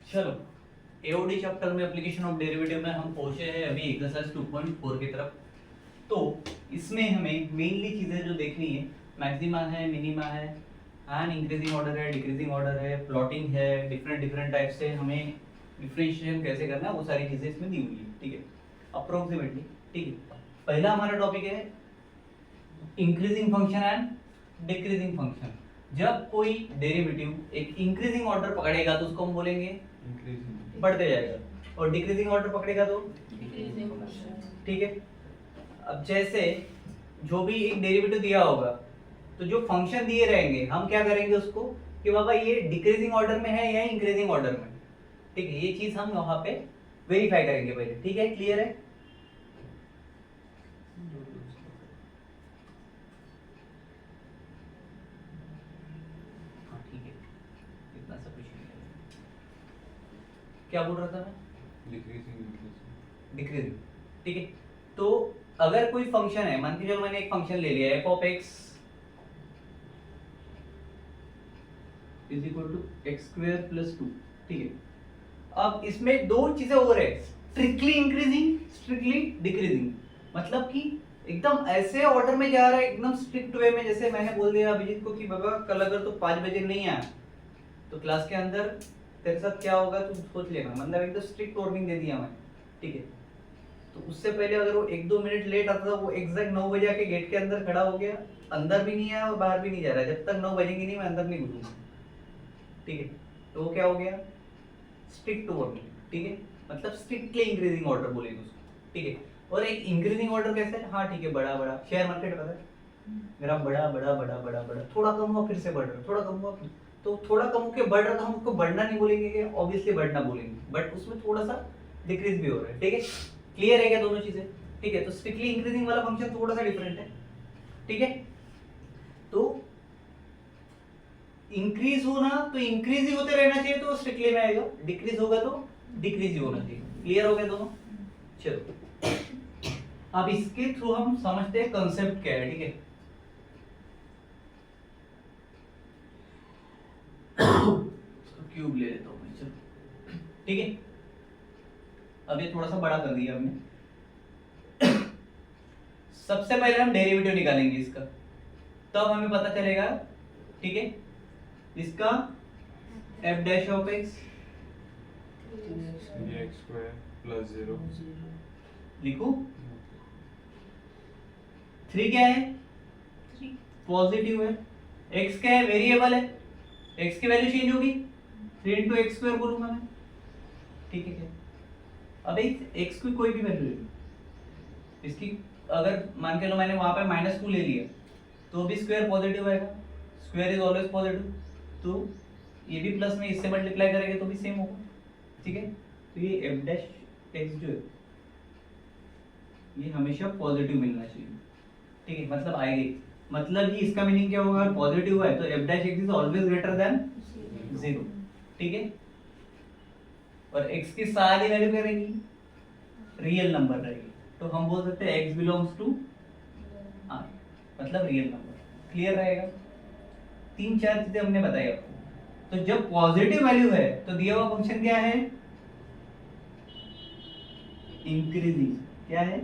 चलो AOD chapter में application of derivative में हम पहुंचे हैं अभी एक्सरसाइज 2.4 की तरफ। तो इसमें हमें मेनली चीजें जो देखनी है, मैक्सिमा है, मिनिमा है, एंड इंक्रीजिंग ऑर्डर है, डिक्रीजिंग ऑर्डर है, प्लॉटिंग है, डिफरेंट डिफरेंट टाइप से हमें डिफरेंशिएशन कैसे करना है वो सारी चीजें इसमें दी हुई है। ठीक है, अप्रोक्सीमेटली। ठीक है, पहला हमारा टॉपिक है increasing function and decreasing function. जब कोई डेरिवेटिव एक इंक्रीजिंग ऑर्डर पकड़ेगा तो उसको हम बोलेंगे बढ़ते जाएगा, और डिक्रीजिंग ऑर्डर पकड़ेगा तो ठीक है। अब जैसे जो भी एक डेरिवेटिव दिया होगा तो जो फंक्शन दिए रहेंगे हम क्या करेंगे उसको कि बाबा ये डिक्रीजिंग ऑर्डर में है या इंक्रीजिंग ऑर्डर में। ठीक है, ये चीज हम वहां पे वेरीफाई करेंगे पहले। ठीक है, क्लियर है? हाँ ठीक है, इतना सफिशिएंट है। क्या बोल रहा था मैं? डिक्रीजिंग। ठीक है, तो अगर कोई फंक्शन है, मान के चलो मैंने एक फंक्शन ले लिया f of x is equal to x square plus 2। ठीक है, अब इसमें दो चीजें हो रहे हैं, स्ट्रिक्टली इंक्रीजिंग, स्ट्रिक्टली डिक्रीजिंग। मतलब कि एकदम ऐसे ऑर्डर में जा रहा है, एकदम स्ट्रिक्ट वे में। जैसे मैंने बोल दिया अभिजीत को कि बाबा कल अगर तो 5 बजे नहीं आया तो क्लास के अंदर तेरे साथ क्या होगा तू सोच लेना। मतलब एकदम स्ट्रिक्ट वार्निंग दे दिया मैं। ठीक है, तो उससे पहले अगर वो 1-2 मिनट लेट आता था, वो एग्जैक्ट 9 बजे आके गेट के अंदर खड़ा हो गया, अंदर भी नहीं आया और बाहर भी नहीं जा रहा है। जब तक 9 बजेंगे नहीं मैं अंदर नहीं घुसूंगा। ठीक है, तो वो क्या हो गया? Strict warning. ठीक है, मतलब स्ट्रिक्टली इंक्रीजिंग ऑर्डर बोलेंगे उसको। ठीक है, और एक इंक्रीजिंग ऑर्डर कैसे है? हाँ ठीक है, बड़ा बड़ा शेयर मार्केट पता है, ग्राफ बड़ा बड़ा बड़ा बड़ा बड़ा, थोड़ा कम हुआ फिर से बढ़ रहा, थोड़ा कम हुआ तो थोड़ा कम होकर बढ़ रहा था, हम उसको बढ़ना नहीं बोलेंगे, ऑब्वियसली बढ़ना बोलेंगे, बट उसमें थोड़ा सा डिक्रीज भी हो रहा है। ठीक है, क्लियर है क्या दोनों चीजें? ठीक है, तो स्ट्रिक्टली इंक्रीजिंग वाला फंक्शन थोड़ा सा डिफरेंट है। ठीक है, तो इंक्रीज होना तो इंक्रीज ही होते रहना चाहिए तो स्ट्रिक्टली में आएगा, डिक्रीज होगा तो डिक्रीज ही होना चाहिए। क्लियर हो गया दोनों? चलो अब इसके थ्रू हम समझते हैं कंसेप्ट क्या है। ठीक है, क्यूब ले लेता हूं मैं। चलो ठीक है, अब ये थोड़ा सा बड़ा कर दिया हमने। सबसे पहले हम डेरिवेटिव निकालेंगे इसका, तब हमें पता चलेगा। ठीक है, इसका f dash of x plus 0 लिखो। 3 क्या है? पॉजिटिव है। x क्या है? वेरिएबल है, x की वैल्यू चेंज होगी, 3 इंटू एक्स स्क्वायर बोलूंगा मैं। ठीक है, क्या अब x की कोई भी वैल्यू ले, इसकी अगर मान के लो मैंने वहां पे -2 ले लिया तो भी स्क्वायर पॉजिटिव आएगा, स्क्वायर इज ऑलवेज पॉजिटिव। तो ये भी प्लस में इससे मल्टीप्लाई करेंगे तो भी सेम होगा। ठीक है, तो ये f डैश x जो है ये हमेशा पॉजिटिव मिलना चाहिए। ठीक है, मतलब आएगी, मतलब ही इसका मीनिंग क्या होगा? पॉजिटिव है तो f dash x is always greater than 0। ठीक है, और x की सारी वैल्यू क्या रहेगी? रियल नंबर रहेगी, तो हम बोल सकते हैं x बिलोंग्स टू r, मतलब रियल नंबर। क्लियर रहेगा? 3-4 चीजें हमने बताई आपको। तो जब पॉजिटिव वैल्यू है तो दिया हुआ फंक्शन क्या है? इंक्रीजिंग। क्या है?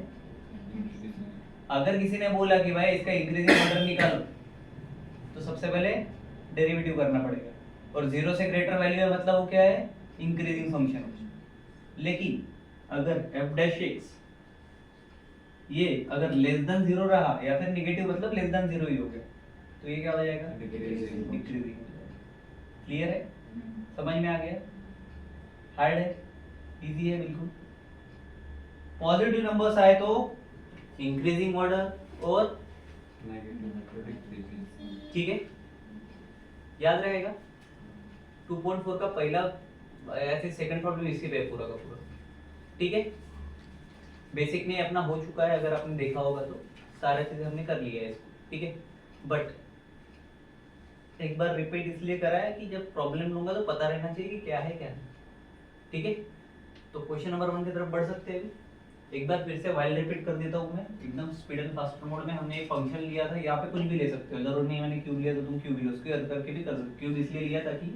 अगर किसी ने बोला कि भाई इसका इंक्रीजिंग ऑर्डर निकालो तो सबसे पहले डेरिवेटिव करना पड़ेगा, और 0 से ग्रेटर वैल्यू है मतलब वो क्या है? Increasing function. लेकिन अगर f डैश x ये अगर लेस देन 0 रहा या फिर नेगेटिव मतलब लेस देन 0 ही हो गया तो ये क्या हो जाएगा? डिक्रीजिंग। क्लियर है? समझ में आ गया? हार्ड है? इजी है बिल्कुल। पॉजिटिव नंबर्स आए तो इंक्रीजिंग ऑर्डर और ठीक है, याद रहेगा। 2.4 का पहला ऐसे सेकंड पार्ट भी इसी पे है पूरा का पूरा। ठीक है, बेसिक में अपना हो चुका है, अगर आपने देखा होगा तो सारा चीजें हमने कर लिया है इसको। ठीक है, बट एक बार रिपीट इसलिए करा है कि जब प्रॉब्लम लूंगा तो पता रहना चाहिए कि क्या है क्या नहीं। ठीक है, तो क्वेश्चन नंबर 1 की तरफ बढ़ सकते हैं। एक बार फिर से वाइल रिपीट कर देता हूँ मैं एकदम स्पीड एंड फास्ट मोड में। हमने एक फंक्शन लिया था, यहाँ पे कुछ भी ले सकते हो, जरूर नहीं मैंने क्यूब लिया तो तुम क्यूब यूज करके भी कर सकते हो। क्यूब इसलिए लिया ताकि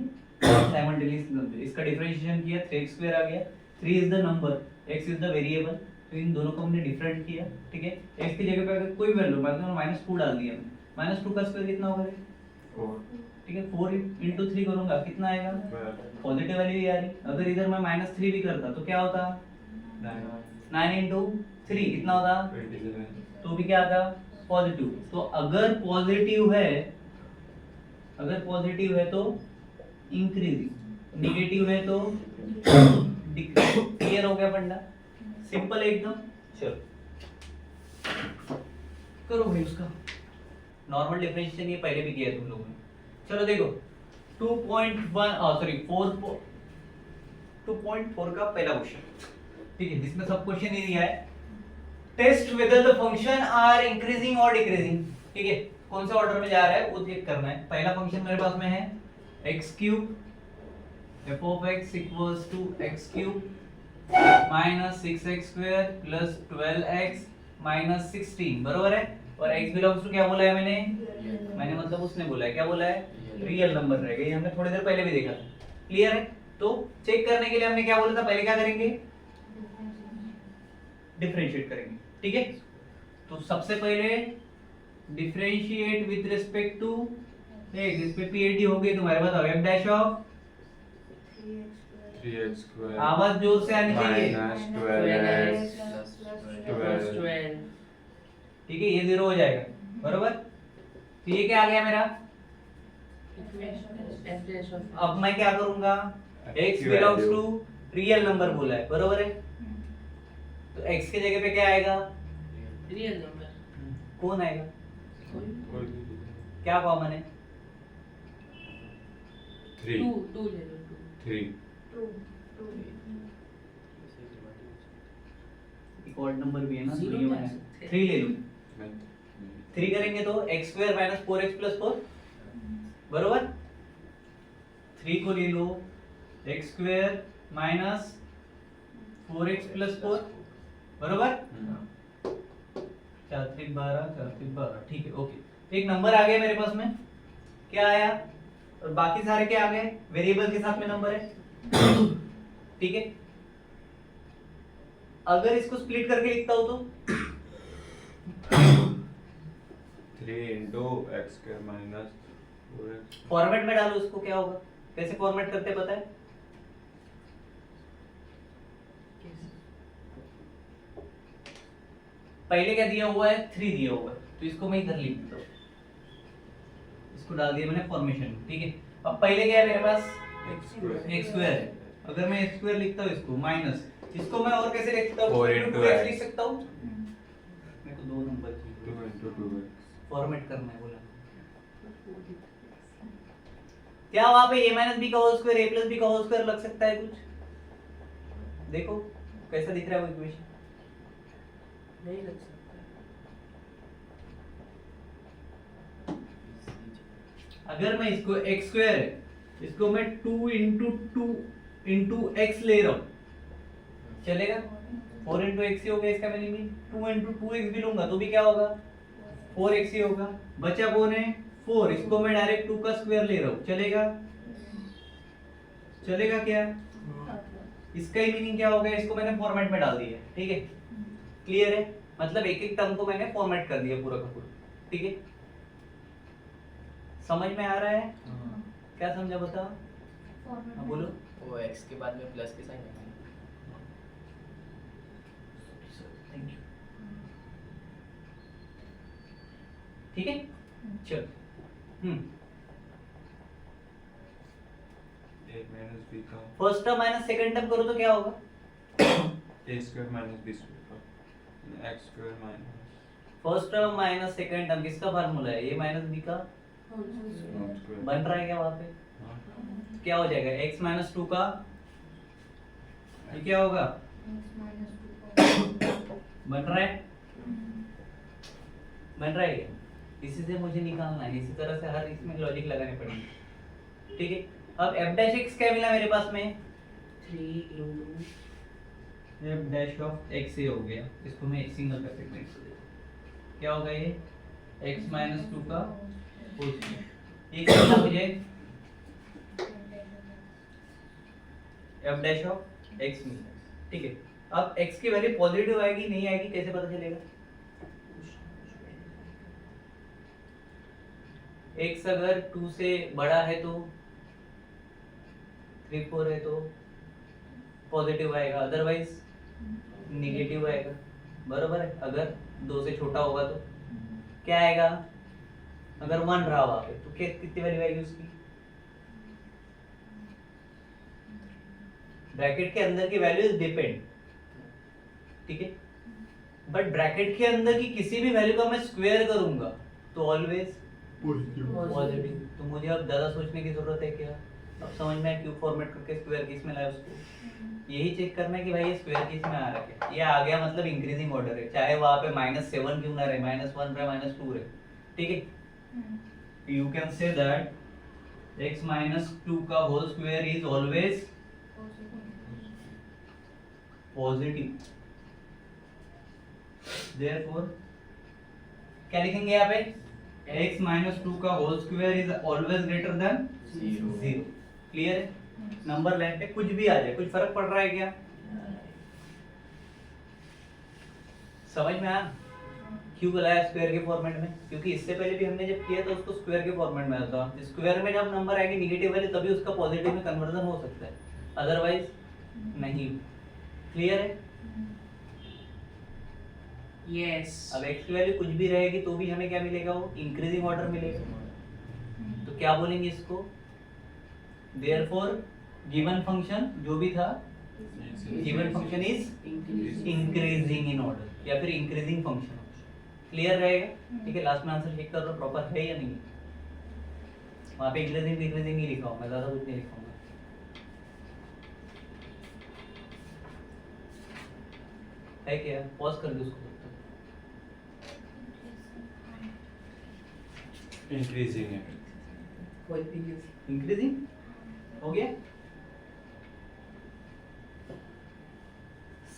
साइमल्टेनियसली इसका डिफरेंशिएशन किया 3x स्क्वायर आ गया। 3 is the number, x is the variable, तो इन दोनों को हमने डिफरेंट किया, ठीक है। x की जगह पे अगर कोई वैल्यू माइनस 2 डाल दिया मैंने, -2 का स्क्वायर कितना होगा, 4 ठीक है। 4 into 3 करूंगा कितना आएगा, पॉजिटिव वैल्यू ही आ रही। अगर इधर मैं -3 भी करता तो क्या होता, 9 into 3 कितना होता, 27 तो भी क्या आता, पॉजिटिव। तो अगर पॉजिटिव है तो इंक्रीजिंग, नेगेटिव है तो डिक्रीजिंग। क्लियर हो गया फंडा, सिंपल एकदम। चलो करो भाई उसका नॉर्मल डिफरेंशिएशन, ये पहले भी किया तुम लोगों ने। चलो देखो 2.4 का पहला क्वेश्चन, ठीक है, जिसमें सब क्वेश्चन ही दिया है। Test whether the function are increasing और डिक्रीजिंग, ठीक है, कौन से ऑर्डर में जा रहा है वो चेक करना है। पहला फंक्शन मेरे पास में है x³ f of x equals to x³ minus 6x² plus 12x minus 16, बरोबर है। और x बिलोंग्स टू क्या बोला है मैंने मतलब उसने बोला है, क्या बोला है, रियल नंबर रहेगा। ये हमने थोड़ी देर पहले भी देखा, क्लियर है। तो चेक करने के लिए हमने क्या बोला था, पहले क्या करेंगे, डिफरेंशिएट करेंगे, ठीक है। तो सबसे पहले differentiate with respect to x, इस पे pad हो गई, तुम्हारे बताओ f dash of 3x square आवाज जोर से आनी चाहिए, minus 12x 12 ठीक है, ये 0 हो जाएगा, बरोबर। तो ये क्या आ गया मेरा, अब मैं क्या करूंगा, x belongs to real number बोला है, बरोबर है। तो x की जगह पे क्या आएगा, रियल नंबर कौन आएगा, कोई क्या कॉमन है, 3 2 ले लो 3 एक ऑड नंबर भी है ना, तो Zero ये में मैंने आ सकते हैं। 3 ले लूं। 3 करेंगे तो x² - 4x + 4, बरोबर। 3 को ले लो x² - 4x + 4, बरोबर। 4 3 12, 4 3 12, ठीक है, ओके। एक नंबर आ गया मेरे पास में, क्या आया, और बाकी सारे क्या आ गए, वेरिएबल के साथ में नंबर है, ठीक है। अगर इसको स्प्लिट करके लिखता हूं तो 3 into x square minus 4x format में डालो उसको, क्या होगा, कैसे फॉर्मेट करते हैं पता है, पहले क्या दिया हुआ है, 3 दिया हुआ है, तो इसको मैं इधर लिख देता हूं, इसको डाल दिया मैंने फॉर्मेशन, ठीक है। अब पहले क्या है मेरे पास, x² है, अगर मैं x² लिखता हूं इसको माइनस, इसको मैं और कैसे लिख सकता हूं, 4 into x लिख सकता हूं, मेरे को दो नंबर चाहिए, 2 into 2x फॉर्मेट करना है बोला। क्या वहां पे a - b का होल स्क्वायर a + b का होल स्क्वायर लग सकता है कुछ, देखो कैसा दिख रहा है वो इक्वेशन, नहीं लग सकता। अगर मैं इसको x² है, इसको मैं 2 into 2 into x ले रहा हूं, चलेगा। 4 into x ही होगा, इसका मैंने 2 into 2x भी लूंगा तो भी क्या होगा, 4x ही होगा। बचा कौन है, 4, इसको मैं डायरेक्ट 2 का स्क्वायर ले रहा हूं, चलेगा, चलेगा क्या, इसका ही मीनिंग क्या हो गया, इसको मैंने फॉर्मेट में डाल दिया, ठीक है, क्लियर है। मतलब एक एक टर्म को मैंने फॉर्मेट कर दिया पूरा का पूरा, ठीक है। समझ में आ रहा है, क्या समझा बताओ, हाँ बोलो। वो x के बाद में प्लस के साइन है। थैंक यू, ठीक है, चलो। a minus b का first term minus second term करो तो क्या होगा, a square minus b square का x square minus first term minus second term किसका फार्मूला है, a - b का, whole square बन रहा है क्या वहां पे, हाँ, क्या हो जाएगा, x - 2 का, ये क्या होगा, बन रहा है, बन रहा है क्या? इसी से मुझे निकालना है, इसी तरह से हर इसमें लॉजिक लगाने पड़ेंगे, ठीक है। अब f डैश x क्या मिला मेरे पास में, 3 into f dash of x ये हो गया, इसको मैं सिंगल कर सकते हैं, क्या होगा ये, x - 2 का होल स्क्वायर, ये कितना हो जाए, एफ डैश ऑफ एक्स मिल रहा है, ठीक है। अब एक्स की वैल्यू पॉजिटिव आएगी नहीं आएगी कैसे पता चलेगा? एक्स अगर 2 से बड़ा है तो 3 4 है तो पॉजिटिव आएगा, अदरवाइज निगेटिव आएगा, बरोबर है। अगर 2 से छोटा होगा तो क्या आएगा? अगर 1 रहा वहां पे तो कितनी वैल्यू आएगी उसकी? ब्रैकेट के अंदर की वैल्यू डिपेंड, ठीक है। बट ब्रैकेट के अंदर की किसी भी वैल्यू का मैं स्क्वायर करूंगा तो ऑलवेज पॉजिटिव। तो मुझे अब ज्यादा सोचने की जरूरत है क्या? अब समझ में आया क्यों फॉर्मेट करके स्क्वायर केस में लाया उसको। यही चेक करना है कि भाई ये स्क्वायर केस में आ रहा है, ये आ गया मतलब इंक्रीजिंग ऑर्डर है, चाहे वहां पे -7 क्यों ना रहे, -1 रहे, -2 रहे, ठीक है। You can say that x -2 का whole square is always positive. Therefore क्या लिखेंगे यहाँ पे? x -2 का whole square is always greater than 0। Clear है? नंबर लाइन पे कुछ भी आ जाए, कुछ फर्क पड़ रहा है क्या? समझ में आया क्यों बुलाया स्क्वायर के फॉर्मेट में? क्योंकि इससे पहले भी हमने जब किया तो उसको स्क्वायर के फॉर्मेट में आता था। स्क्वायर में जब नंबर आएगी निगेटिव वाले तभी उसका पॉजिटिव में कन्वर्जन हो सकता है, अदरवाइज नहीं। क्लियर है? यस। अब x की वैल्यू कुछ भी रहेगी तो भी हमें क्या मिलेगा? वो इंक्रीजिंग ऑर्डर मिलेगा। तो क्या बोलेंगे इसको? देयरफॉर गिवन फंक्शन जो भी था, given function is increasing in order या फिर इंक्रीजिंग फंक्शन। क्लियर रहेगा? ठीक है। लास्ट में आंसर चेक कर लो प्रॉपर है या नहीं। वहां पे इंक्रीजिंग डिक्रीजिंग ही लिखा हूं, मैं ज्यादा कुछ नहीं लिखूंगा। है क्या? पॉज कर दो उसको। इंक्रीजिंग है। इंक्रीजिंग हो गया।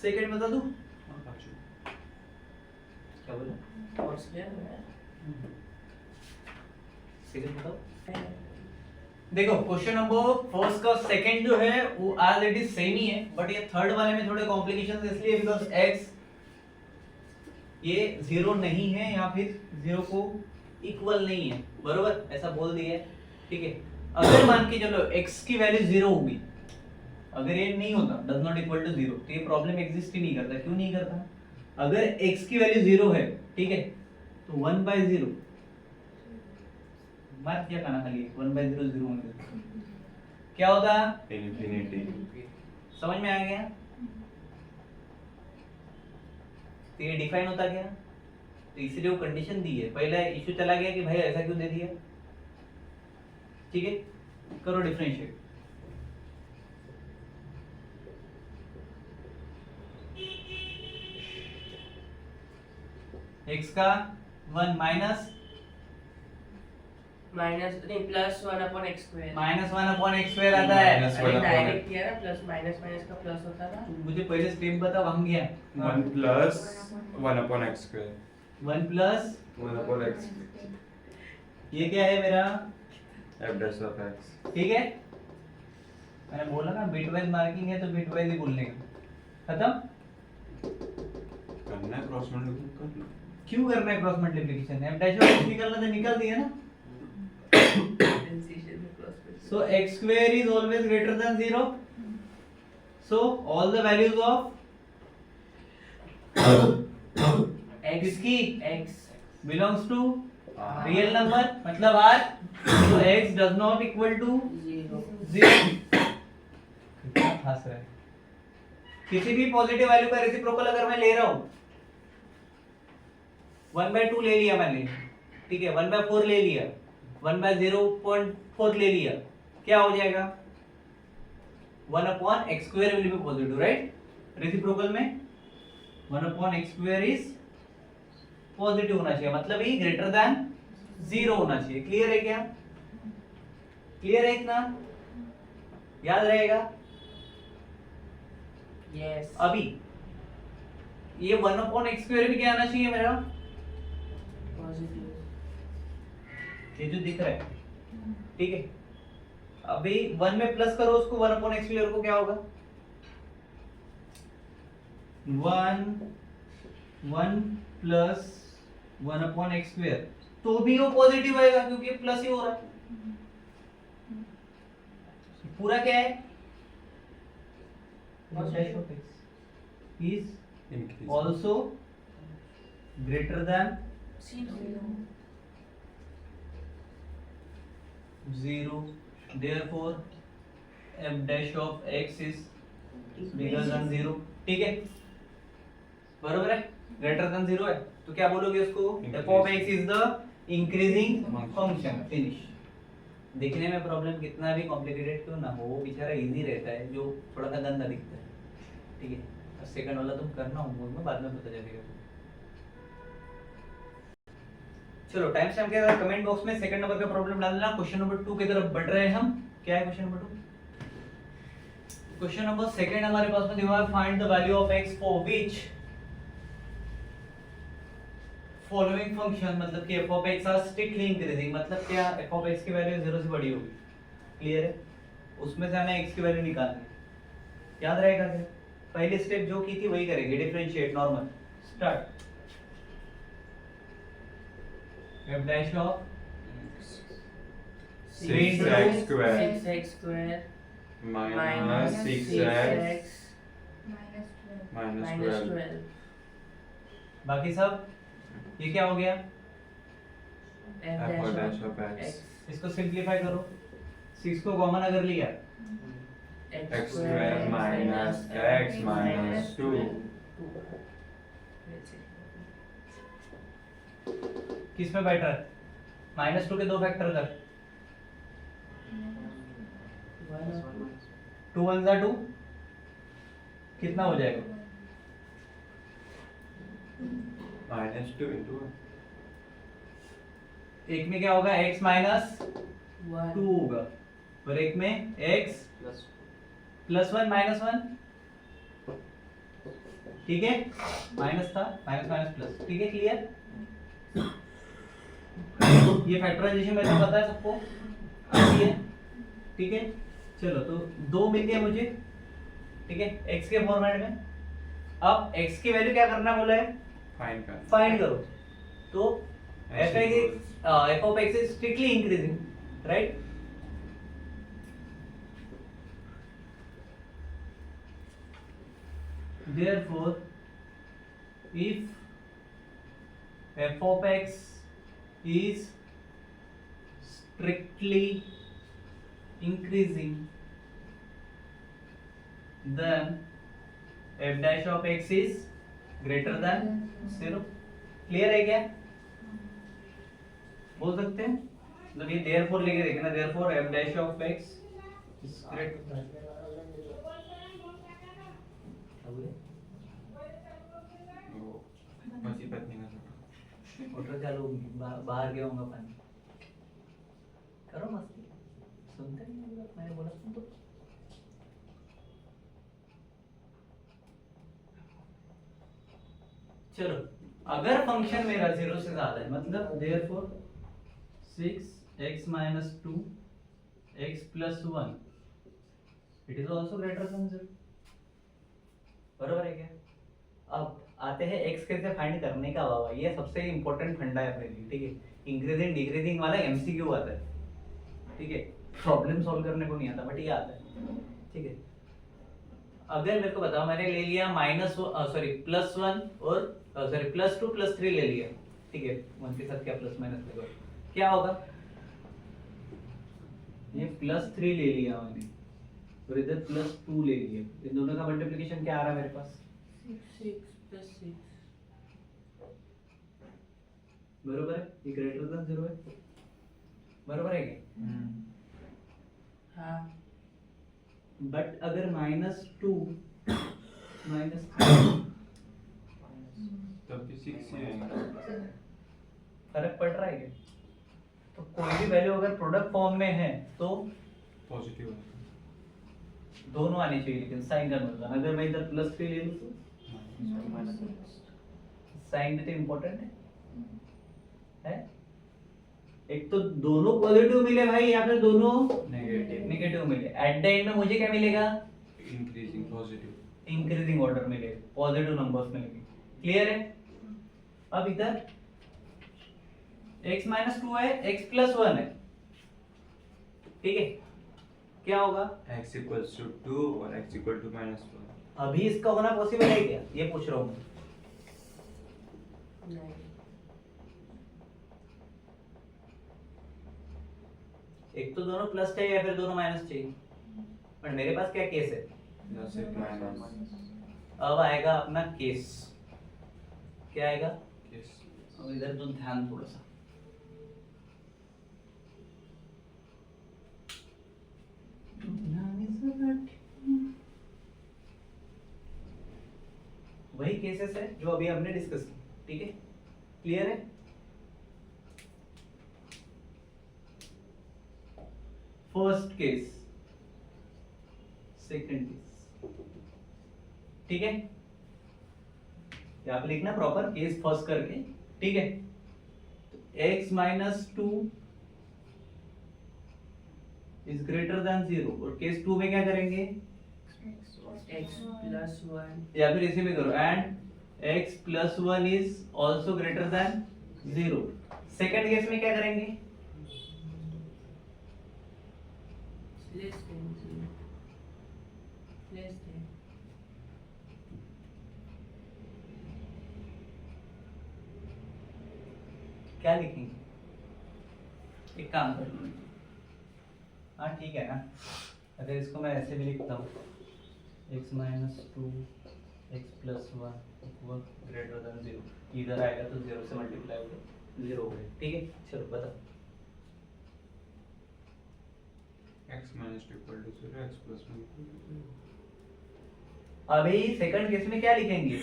सेकंड बता दूं? क्या बोला? और स्क्वायर सेकंड बताओ। देखो क्वेश्चन नंबर फर्स्ट का सेकंड जो है वो आज इट इज सेम ही है, बट ये थर्ड वाले में थोड़े कॉम्प्लिकेशंस इसलिए बिकॉज x ये 0 नहीं है या फिर 0 को इक्वल नहीं है, बरोबर ऐसा बोल दिया है, ठीक है। अगर मान के चलो x की वैल्यू 0 होगी, अगर ये नहीं होता डज नॉट इक्वल टू 0 तो ये प्रॉब्लम एग्जिस्ट ही नहीं करता। क्यों नहीं करता? अगर x की वैल्यू 0 है, ठीक है, तो 1/0 मार क्या करना खाली 1/0 0 होने क्या होता? इंफिनिटी। समझ में आ गया? तो ये डिफाइन होता क्या? तो इसलिए वो कंडीशन दी है, पहला इश्यू चला गया कि भाई ऐसा क्यों दे दिया, ठीक है। करो डिफरेंशिएट। x का 1 माइनस नहीं +1 अपॉन x स्क्वायर। -1/x² आता है। Minus अरे 1 डायरेक्ट किया ना, प्लस माइनस माइनस का प्लस होता था। तू मुझे पहले स्टेप बता, हम गया 1 plus 1 upon x square. 1 plus 1 upon x। ये क्या है मेरा, f डैश ऑफ x। ठीक है। मैंने बोला ना बिट वाइज मार्किंग है तो बिट वाइज ही बोलने का, खत्म। करना है क्रॉस मल्टीप्लिकेशन कर लो। क्यों करना है cross multiplication? f dash of x निकलना तो निकल दिया ना। डिफरेंशिएशन में cross multiplication. So x square is always greater than 0. So all the values of किसकी x belongs to हाँ। real number मतलब r. So x does not equal to 0। 0. कितना फंस रहा है? किसी भी पॉजिटिव वैल्यू का रेसिप्रोकल अगर मैं ले रहा हूँ 1/2 ले लिया मैंने, ठीक है, 1/4 ले लिया, 1/0.4 ले लिया, क्या हो जाएगा? 1/x² will be positive, right? Reciprocal में 1/x² इज पॉजिटिव होना चाहिए, मतलब ये ग्रेटर देन 0 होना चाहिए। क्लियर है क्या? क्लियर है इतना? याद रहेगा? यस। अभी ये 1/x² भी क्या आना चाहिए मेरा? पॉजिटिव। ये जो दिख रहा है, ठीक है, अभी 1 में प्लस करो उसको 1 अपॉन एक्स स्क्वायर को क्या होगा 1 प्लस 1 अपॉन एक्स स्क्वायर तो भी वो पॉजिटिव आएगा क्योंकि ये प्लस ही हो रहा है पूरा क्या है is Increase. also greater than 0 therefore f dash of x is bigger than 0 ठीक है बरोबर है ग्रेटर देन 0 है तो क्या बोलोगे उसको f of x is the increasing function finish दिखने में प्रॉब्लम कितना भी कॉम्प्लिकेटेड क्यों ना हो वो बेचारा इजी रहता है जो थोड़ा सा गंदा दिखता है ठीक है और सेकंड वाला तुम करना होमवर्क में बाद में पता चलेगा चलो टाइम स्टैम्प के अंदर कमेंट बॉक्स में सेकंड नंबर का प्रॉब्लम डाल देना क्वेश्चन नंबर 2 की तरफ बढ़ रहे हैं हम क्या है question number 2 question number second हमारे पास में दिया है find the value of x for which following function मतलब कि f of x are strictly increasing मतलब क्या f of x की वैल्यू 0 से बड़ी होगी क्लियर है उसमें से हमें x की वैल्यू निकालनी है याद रहेगा क्या पहली स्टेप जो की थी वही करेंगे differentiate normal start f dash of 6x square 6x square minus 6x minus minus 12. 12 बाकी सब ये क्या हो गया f F dash dash of of x. इसको सिंपलीफाई करो 6 को कॉमन अगर लिया X square minus x minus 2. किस में बैठ रहा है -2 के दो फैक्टर कर 2 1 जा 2 कितना हो जाएगा Minus 2 into 1. एक में क्या होगा x माइनस 1 2 होगा और एक में x प्लस 1 माइनस 1 ठीक है माइनस था माइनस माइनस प्लस ठीक है क्लियर ये फैक्टराइजेशन मेरे को पता है सबको आती है ठीक है चलो तो दो मिल गए मुझे ठीक है x के फॉर्मेट में अब x की वैल्यू क्या करना बोला है Find कर. फाइंड करो तो As f equals. of x is strictly increasing right therefore if f of x is strictly increasing then f dash of x is greater than 0 clear है क्या बोल सकते हैं मतलब ये therefore लेके देखना therefore f dash of x is greater वो पति पत्नी का फोटो. मोटर चालू बाहर गया होगा पानी करो मस्ती सुनते नहीं हो मैंने बोला सुन तो चलो अगर फंक्शन मेरा 0 से ज्यादा है मतलब therefore 6x minus 2 x plus 1 it is also greater than 0 बरोबर है क्या अब आते हैं x कैसे फाइंड करने का वावा ये सबसे इंपॉर्टेंट फंडा है अपने लिए ठीक है इंक्रीजिंग डिक्रीजिंग वाला एमसीक्यू आता है ठीक है प्रॉब्लम सॉल्व करने को नहीं आता बट ये आता है ठीक है अगर मेरे को बताओ मैंने ले लिया +1 और +2 +3 ले लिया ठीक है 1 के साथ क्या प्लस माइनस लगेगा क्या होगा ये +3 ले लिया मैंने और इधर +2 ले लिया इन दोनों का मल्टीप्लिकेशन क्या आ रहा है मेरे पास 6 plus 6 बरोबर है ये ग्रेटर देन 0 है बरोबर है क्या हाँ बट अगर -2 -3 तब भी 6 ही आएंगे. फर्क पड़ रहा है क्या तो कोई भी वैल्यू अगर प्रोडक्ट फॉर्म में है तो पॉजिटिव है. दोनों आने चाहिए लेकिन साइन कन्वर्जन अगर मैं इधर +3 ले लूं तो साइन भी तो इम्पोर्टेंट है एक तो दोनों पॉजिटिव मिले भाई, यहाँ पे दोनों नेगेटिव नेगेटिव मिले। एट द एंड में मुझे क्या मिलेगा? इंक्रीजिंग पॉजिटिव इंक्रीजिंग ऑर्डर मिले, पॉजिटिव नंबर्स मिलेंगे। क्लियर है? अब इधर x माइनस 2 है, x प्लस 1 है, ठीक है, क्या होगा? x इक्वल्स टू 2 और x इक्वल टू -1। अभी इसका होना पॉसिबल है क्या, ये पूछ रहा हूँ। नहीं। एक तो दोनों प्लस चाहिए या फिर दोनों माइनस चाहिए, पर मेरे पास क्या केस है? प्लस एक माइनस अब आएगा अपना केस, क्या आएगा? केस अब इधर तो ध्यान थोड़ा सा, वही केसेस है जो अभी हमने डिस्कस किए, ठीक है? क्लियर है? फर्स्ट केस, सेकंड केस, ठीक है? यहाँ पे लिखना प्रॉपर केस फर्स्ट करके, ठीक है? x minus 2 is greater than 0, और केस 2 में क्या करेंगे? x plus 1 या फिर इसी में करो, and x plus 1 is also greater than 0। Second case में क्या करेंगे? less than 0 less than क्या लिखेंगे? एक काम कर लो, हाँ ठीक है ना, अगर इसको मैं ऐसे भी लिखता हूँ x minus 2 x plus 1 equal greater than 0, इधर आएगा तो 0 से मल्टीप्लाई होगा 0 हो गया, ठीक है? चलो बताओ। x minus 2 equal to 0 x plus 1 equal to 0। अभी सेकंड केस में क्या लिखेंगे?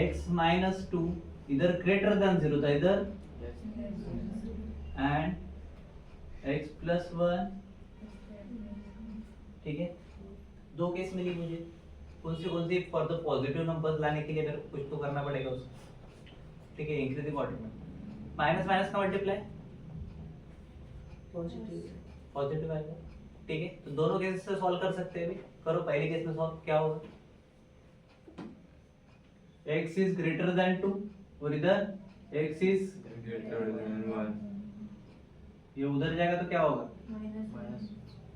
x माइनस 2 इधर ग्रेटर देन 0 था, इधर एंड x प्लस 1, ठीक है? दो केस मिली मुझे, कौन सी फॉर द पॉजिटिव नंबर्स लाने के लिए मेरे को कुछ तो करना पड़ेगा उसको, ठीक है? इंक्रीजिंग ऑर्डर में माइनस माइनस का मल्टीप्लाई पॉजिटिव आएगा, ठीक है? तो दोनों केस से सॉल्व कर सकते हैं अभी, करो। पहले केस में सॉल्व क्या होगा? x इज ग्रेटर देन 2 और इधर x इज ग्रेटर देन 1। ये उधर जाएगा तो क्या होगा? माइनस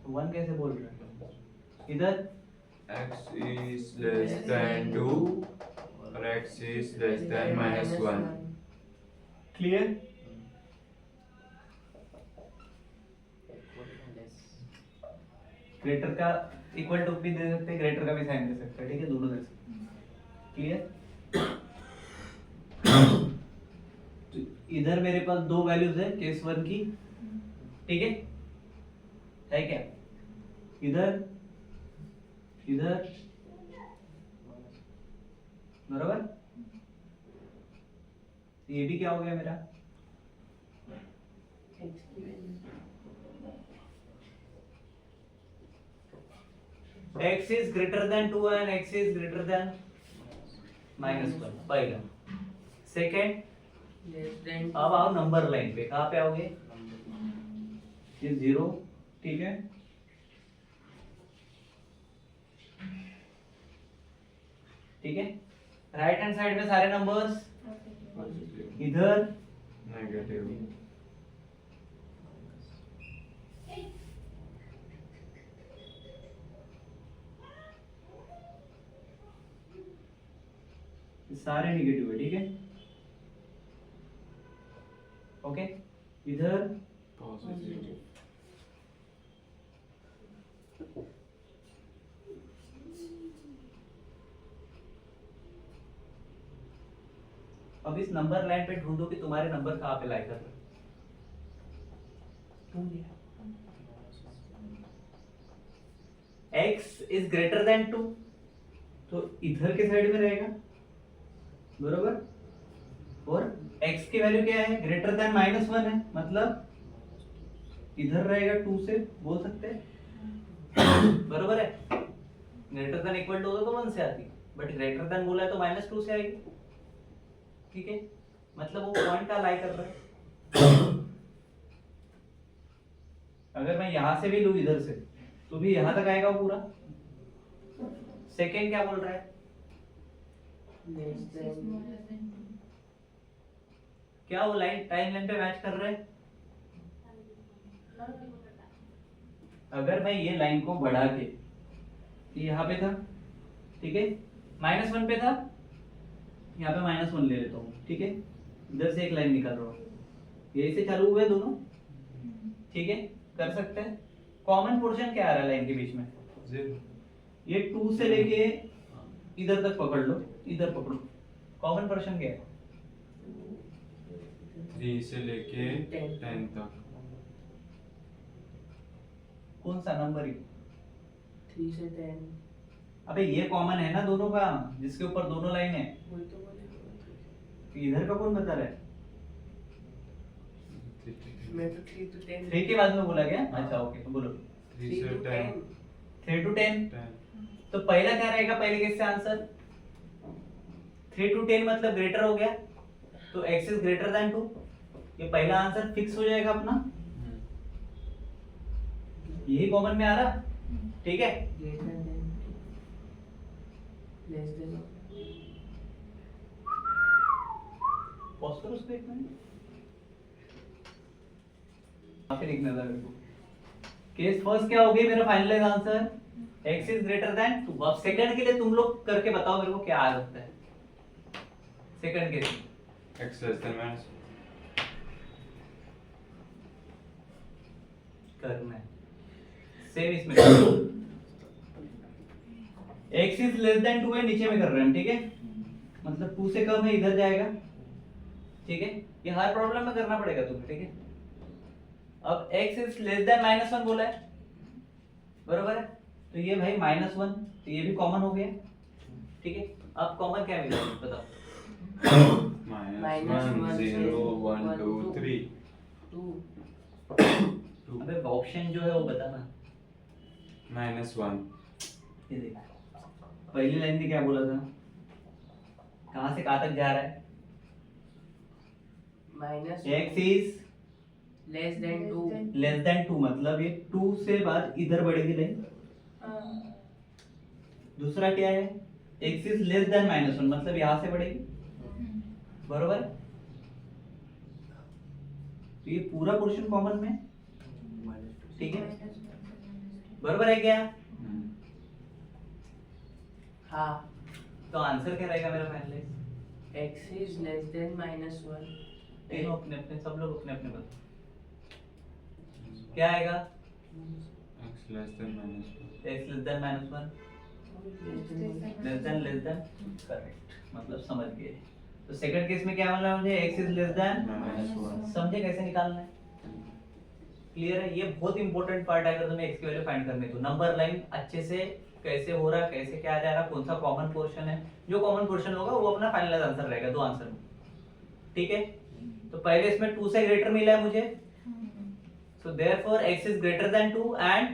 1 कैसे बोल रहे हैं? इधर x is less than 2 और x is less than -1। Clear? Greater का इक्वल टू भी दे सकते हैं, ग्रेटर का भी साइन दे सकते हैं, ठीक है? दोनों दे सकते हैं। क्लियर? तो इधर मेरे पास दो वैल्यूज है केस 1 की, ठीक है क्या? इधर इधर बराबर, ये भी क्या हो गया मेरा? x की value x is greater than 2 and x is greater than -1, पहला। सेकेंड, less than अब आओ नंबर लाइन पे, कहाँ पे आओगे? ये 0, ठीक है? ठीक है? राइट हैंड साइड में सारे नंबर्स, इधर नेगेटिव सारे निगेटिव है, ठीक है? ओके, इधर पॉजिटिव अब इस नंबर लाइन पे ढूंढो कि तुम्हारे नंबर कहाँ पे लाई कर रहे हैं। ढूंढ लिया x इज ग्रेटर देन 2, तो इधर के साइड में रहेगा, बरोबर? और x की वैल्यू क्या है? ग्रेटर देन -1 है, मतलब इधर रहेगा 2 से, बोल सकते हैं, बरोबर है? ग्रेटर देन इक्वल टू तो 1 से आती, बट ग्रेटर देन बोला है तो -2 से आएगी, ठीक है? मतलब वो पॉइंट का लाई कर रहा है। अगर मैं यहां से भी लूं इधर से तो भी यहां तक आएगा वो पूरा। सेकंड क्या बोल रहा है? लेस देन क्या वो लाइन टाइम लाइन पे मैच कर रहा है? अगर मैं ये लाइन को बढ़ा के ये यहाँ पे था, ठीक है, -1 पे था, यहाँ पे -1 ले लेता हूँ, ठीक है, इधर से एक लाइन निकल रहा हूँ, यही से चालू हुए दोनों, ठीक है, कर सकते हैं। कॉमन पोर्शन क्या आ रहा है लाइन के बीच में? 0 ये 2 से लेके इधर तक पकड़ लो, इधर पकड़ो, कॉमन पोर्शन क्या है? 3 से लेके 10 तक। कौन सा नंबर है? 3 से 10 अबे ये कॉमन है ना दोनों का, जिसके ऊपर दोनों लाइन है। वही तो बोले। तो इधर का कौन बता रहा है? मैं तो 3 to 10 3 के बाद में बोला गया? अच्छा ओके, तो बोलो 3 3 से to 10 10 3 to 10। 10 तो पहला क्या रहेगा पहले केस से आंसर? 3 to 10 मतलब ग्रेटर हो गया, तो x इज ग्रेटर देन 2, ये पहला आंसर फिक्स हो जाएगा अपना, यही कॉमन में आ रहा, ठीक है। greater than less than pause करो उसको एक मिनट, फिर लिखना था मेरे को। केस फर्स्ट क्या हो गई मेरा finalise answer? x is greater than 2। अब सेकंड के लिए तुम लोग करके बताओ मेरे को क्या आ सकता है सेकंड केस में। x less than minus करना है सेम इसमें x इज लेस देन 2 है, नीचे में कर रहे हैं, ठीक है, मतलब 2 से कम है, इधर जाएगा, ठीक है, ये हर प्रॉब्लम में करना पड़ेगा तुम्हें, ठीक है। अब x इज लेस देन -1 बोला है, बरोबर है, तो ये भाई -1, तो ये भी कॉमन हो गया, ठीक है। अब कॉमन क्या मिला बताओ? -1 0 1 2 3 2 अबे ऑप्शन जो है वो बताना। -1 ये देख, पहली लाइन में क्या बोला था? कहां से कहां तक जा रहा है? minus x is less than 2 less than 2 मतलब ये 2 से बाद इधर बढ़ेगी लाइन। दूसरा क्या है? x इज लेस देन -1 मतलब यहां से बढ़ेगी, बरोबर है? तो ये पूरा पोर्शन कॉमन में, ठीक है, बरोबर है क्या? हाँ तो आंसर क्या रहेगा मेरा final? x is less than -1 तीनों अपने अपने, सब लोग अपने अपने बताओ क्या आएगा? x less than -1 x less than -1 less than correct, मतलब समझ गए। तो सेकंड केस में क्या बोला मुझे? x इज लेस देन -1 समझे कैसे निकालना है? क्लियर है? ये बहुत इंपॉर्टेंट पार्ट है अगर तुम्हें x की वैल्यू फाइंड करनी तो। नंबर लाइन अच्छे से कैसे हो रहा है, कैसे क्या जा रहा है, कौन सा कॉमन पोर्शन है, जो कॉमन पोर्शन होगा वो अपना फाइनलाइज आंसर रहेगा दो आंसर में, ठीक है। तो पहले इसमें 2 से ग्रेटर मिला है मुझे, so therefore x is greater than 2 and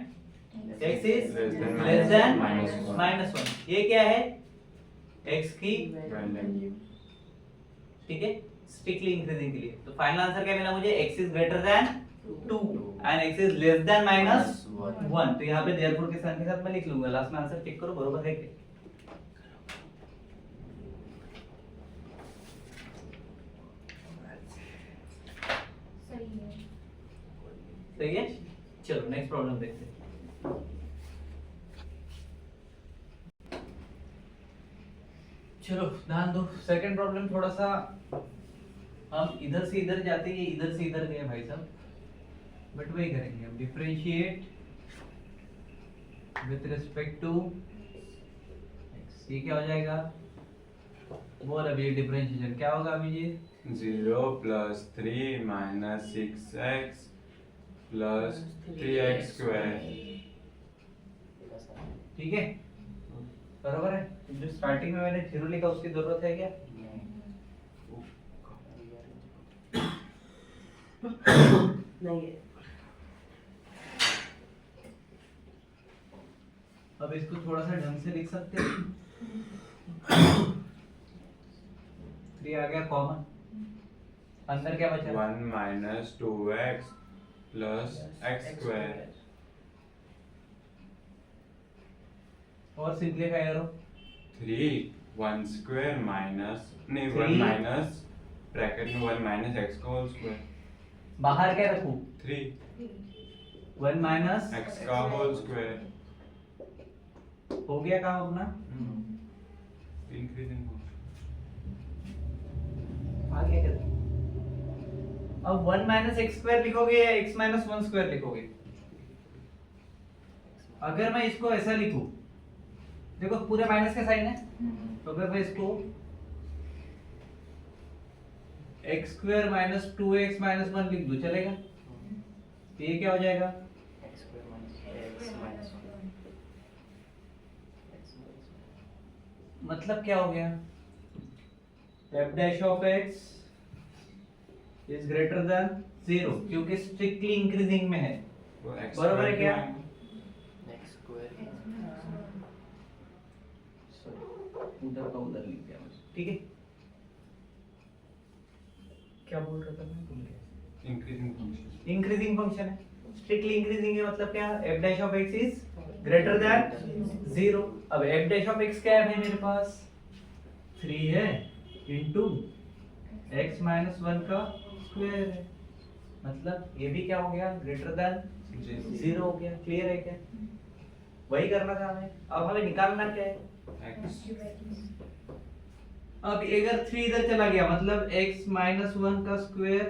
x is less than -1। ये क्या है? x की वैल्यू ठीक है, स्ट्रिक्टली इंक्रीजिंग के लिए। तो फाइनल आंसर क्या मिला मुझे? x is greater than 2 and x is less than -1। तो यहाँ पे देयरफॉर के साथ मैं लिख लूंगा, लास्ट में आंसर चेक करो बरोबर है क्या? सही है। चलो नेक्स्ट प्रॉब्लम देखते हैं। चलो ध्यान दो, सेकंड प्रॉब्लम थोड़ा सा हम इधर से इधर जाते हैं, इधर से इधर गए भाई साहब, बट वही करेंगे हम। Differentiate with respect to x, ये क्या हो जाएगा? बोल अभी डिफरेंशिएशन क्या होगा अभी जी? 0 + 3 - 6x + 3x स्क्वायर। ठीक है, बराबर है। जो स्टार्टिंग में मैंने 0 लिखा उसकी जरूरत है क्या? नहीं है। अब इसको थोड़ा सा ढंग से लिख सकते हैं। 3 आ गया कॉमन, अंदर क्या बचा? 1 minus 2x plus x square. और सिंप्लीफाई करो। 3 1 square minus नहीं 1 Three. minus ब्रैकेट में 1 minus x का होल स्क्वायर बाहर क्या रखूं? 3 1 माइनस x का होल स्क्वायर हो गया काम अपना। इंक्रीजिंग आ गया क्या? अब 1 माइनस एक्स स्क्वायर लिखोगे या x माइनस 1 स्क्वायर लिखोगे? अगर मैं इसको ऐसा लिखूं, देखो पूरे माइनस का साइन है, तो अगर मैं इसको x square minus 2x minus 1 लिख दूं चलेगा? तो ये क्या हो जाएगा? x square minus x minus 1. x minus 1. मतलब क्या हो गया? f dash of x is greater than 0 क्योंकि स्ट्रिक्टली इंक्रीजिंग में है। वो x बराबर है क्या? x square. उधर का उधर लिख दिया मुझे, ठीक है? क्या बोल रहा था मैं, भूल गया। इंक्रीजिंग फंक्शन इंक्रीजिंग फंक्शन है, स्ट्रिक्टली इंक्रीजिंग है, मतलब क्या? f dash of x is greater than 0। अब f dash of x क्या है भाई मेरे पास? 3 है into x minus 1 का स्क्वायर है, मतलब ये भी क्या हो गया? ग्रेटर देन 0 हो गया। क्लियर है क्या? वही करना था हमें। अब हमें निकालना क्या है? x अब अगर 3 इधर चला गया मतलब x minus 1 का square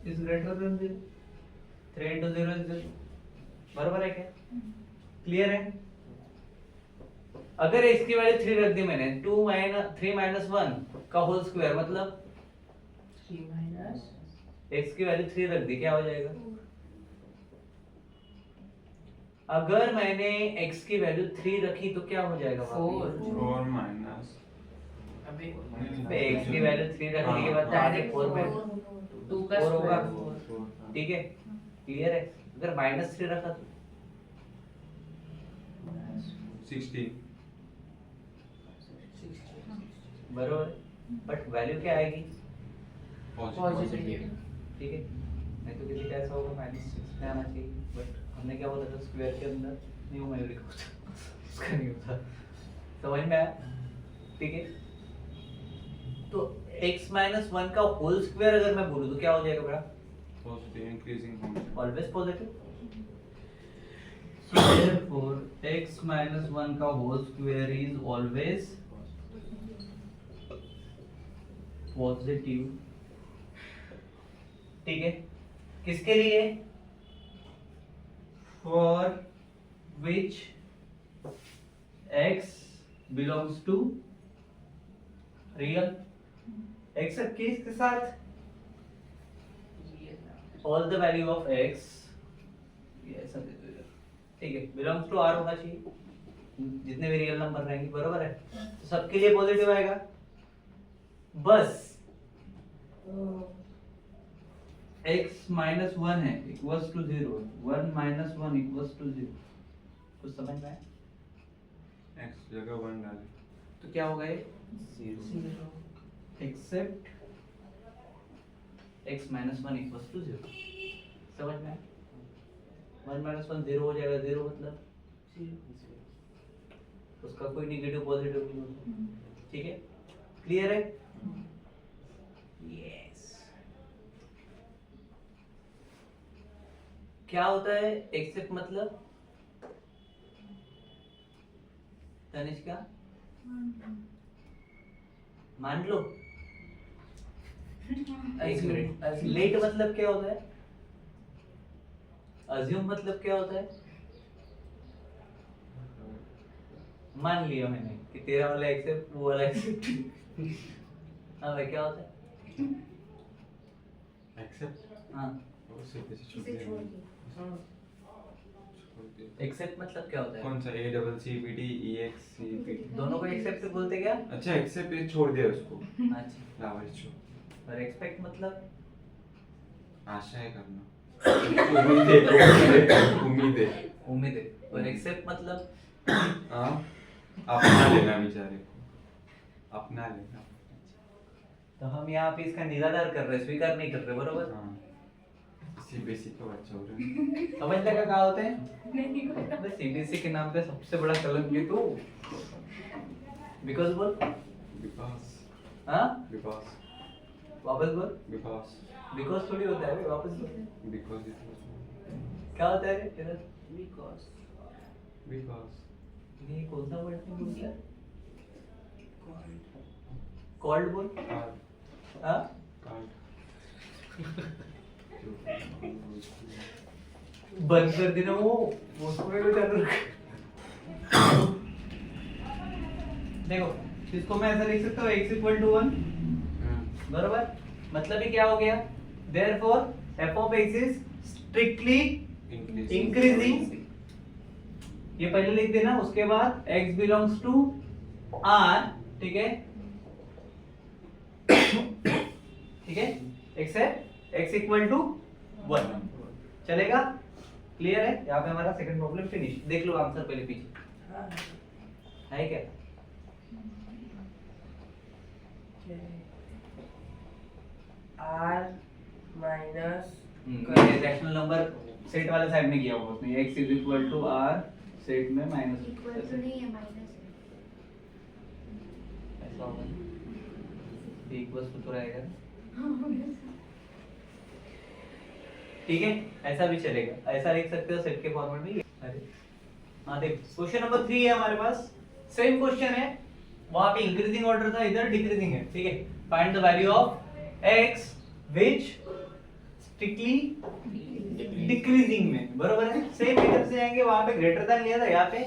is greater than 0। 3 into 0 is 0। बराबर है क्या? क्लियर है? अगर x की वैल्यू 3 रख दी मैंने, 3 minus 1 का होल स्क्वायर मतलब 3 minus x की वैल्यू 3 रख दी, क्या हो जाएगा? अगर मैंने x की वैल्यू 3 रखी तो क्या हो जाएगा? 4 minus अभी x की वैल्यू 3 रखने के बाद डायरेक्ट 4 पे 2 का 4 होगा। स्क्वायर ठीक है, क्लियर है? अगर माइनस 3 रखा तो 16 बरोबर है, बट वैल्यू क्या आएगी? पॉजिटिव। ठीक है, नहीं तो किसी का ऐसा होगा -6 में आना चाहिए, बट हमने क्या बोला था? स्क्वायर के अंदर न्यूमेरिक होता, उसका नहीं होता। समझ में आया? ठीक है, तो x minus 1 का होल स्क्वायर अगर मैं बोलूं तो क्या हो जाएगा बेटा? Positive increasing function always positive. So therefore x minus 1 का whole square is always positive. ठीक है, किसके लिए? For which x belongs to real, except किसके साथ? All the value of x, ये ऐसा दे दो इधर। ठीक है, बिलोंग्स टू r होना चाहिए, जितने भी रियल नंबर रहेंगे। बरोबर है, तो सबके लिए पॉजिटिव आएगा। बस x minus 1 है equals to 0, 1 minus 1 equals to 0। कुछ समझ में आया? x जगह 1 डालें तो क्या होगा ये? 0 except x minus 1 equals to 0। समझ में आया? 1 minus 1 0 हो जाएगा, 0 मतलब 0 उसका कोई नेगेटिव पॉजिटिव नहीं होता। ठीक है, क्लियर है? यस। क्या होता है एक्सेप्ट मतलब? तनिष्का मान लो। एक मिनट, लेट मतलब क्या होता है? अज्यूम मतलब क्या होता है? मान लिया मैंने कि तेरा वाला एक्सेप्ट, वो वाला एक्सेप्ट। हाँ भाई, क्या होता है? एक्सेप्ट हाँ, वो सीधे से छोड़ दिया एक्सेप्ट मतलब क्या होता है? कौन सा A double C B D E X C P D दोनों को एक्सेप्ट बोलते क्या? अच्छा एक्सेप्ट ये छोड़ दिया उसको अच्छा, लावारिस छोड़ और एक्सपेक्ट मतलब? आशाएं करना उम्मीद है उम्मीद है। और एक्सेप्ट मतलब? हाँ अपना लेना बेचारे को, अपना लेना। तो हम यहाँ पे इसका निराधार कर रहे हैं, स्वीकार नहीं कर रहे, बरोबर। हाँ सीबीएसई का बच्चा हो रहा है। समझ लगा क्या होते हैं? अबे सीबीएसई के नाम पे सबसे बड़ा कलंक है तू। बिकॉज बोल। विकास हाँ विकास वापस बोल। विकास बिकॉज थोड़ी होता है बे, वापस बोल। बिकॉज क्या होता है रे तेरा? Because विकास ये कौन सा वर्ड में बोल रहा है? कॉल्ड बोल। कार्ड हाँ कार्ड बंद कर देना वो उसमें भी चालू रख। देखो इसको मैं ऐसा लिख सकता हूँ x इक्वल टू 1, बराबर। मतलब ये क्या हो गया? therefore f of x is strictly increasing। ये पहले लिख देना, उसके बाद x belongs to R, ठीक है ठीक है। x है x इक्वल टू 1, चलेगा? क्लियर है? यहाँ पे हमारा सेकंड प्रॉब्लम फिनिश। देख लो आंसर पहले पीछे है क्या? R minus rational number set वाले साइड में किया होगा उसने। x is equal to r set में माइनस इक्वल टू नहीं है, माइनस ऐसा होगा इक्वल्स तो रहेगा, है। ठीक है। ऐसा भी चलेगा, ऐसा लिख सकते हो सेट के फॉर्मेट में। अरे हाँ देख, क्वेश्चन नंबर 3 है हमारे पास। सेम क्वेश्चन है, वहां पे इंक्रीजिंग ऑर्डर था, इधर डिक्रीजिंग है, ठीक है। Find the value of x which strictly decreasing में, बरोबर है। सेम इधर से आएंगे, वहां पे ग्रेटर देन लिया था, यहाँ पे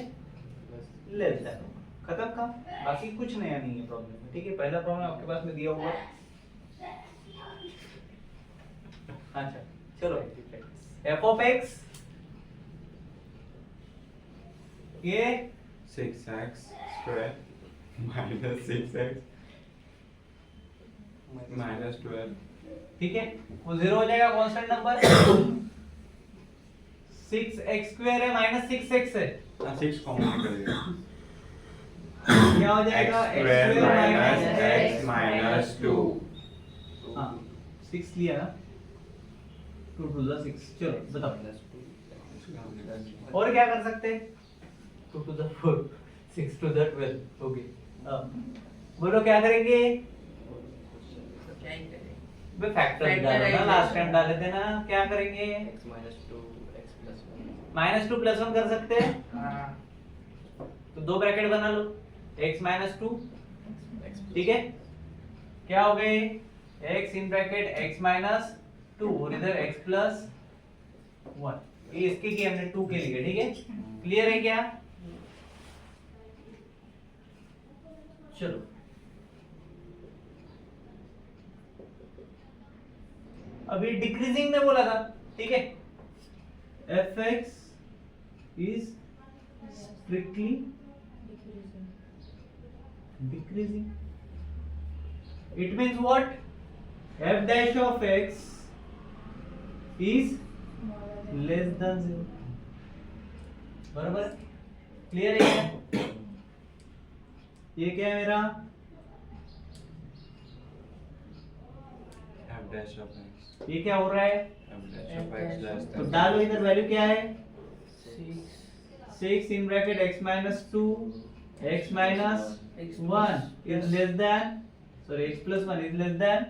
लेस देन। खत्म काम, बाकी कुछ नया नहीं है प्रॉब्लम में, ठीक है। पहला प्रॉब्लम आपके पास में दिया हुआ है। अच्छा चलो, f of x ये 6x square minus 6x minus 12 ठीक है, वो जीरो हो जाएगा। कांस्टेंट नंबर 6x स्क्वायर है माइनस 6x है, 6 कॉमन कर दिया। क्या हो x जाएगा? square minus x x minus 2 हाँ 6 लिया ना, 2 to the 6। चलो बताओ और क्या कर सकते हैं? 2 to the 4, 6 to the 12। Okay बोलो क्या करेंगे? क्या ही करें? बे फैक्टर डालो ना, लास्ट टाइम डाले थे ना। क्या करेंगे? x minus 2 x plus 1 -2 + 1 कर सकते हैं, हाँ तो दो ब्रैकेट बना लो, x - 2, x plus ठीक है। क्या हो गए? x इन ब्रैकेट x - 2 और इधर x + 1। ये इसके की हमने 2 के लिए, ठीक है। क्लियर है क्या? चलो अभी डिक्रीजिंग में बोला था, ठीक है। fx is strictly decreasing. It means what? f dash of x is less than 0, बराबर। क्लियर है क्या? ये क्या है मेरा? f dash of x ये क्या हो रहा है? f dash of x less तो than डालो इधर वैल्यू क्या है? 6 6 in bracket x - 2 x - 1 is less than, sorry x + 1 is less than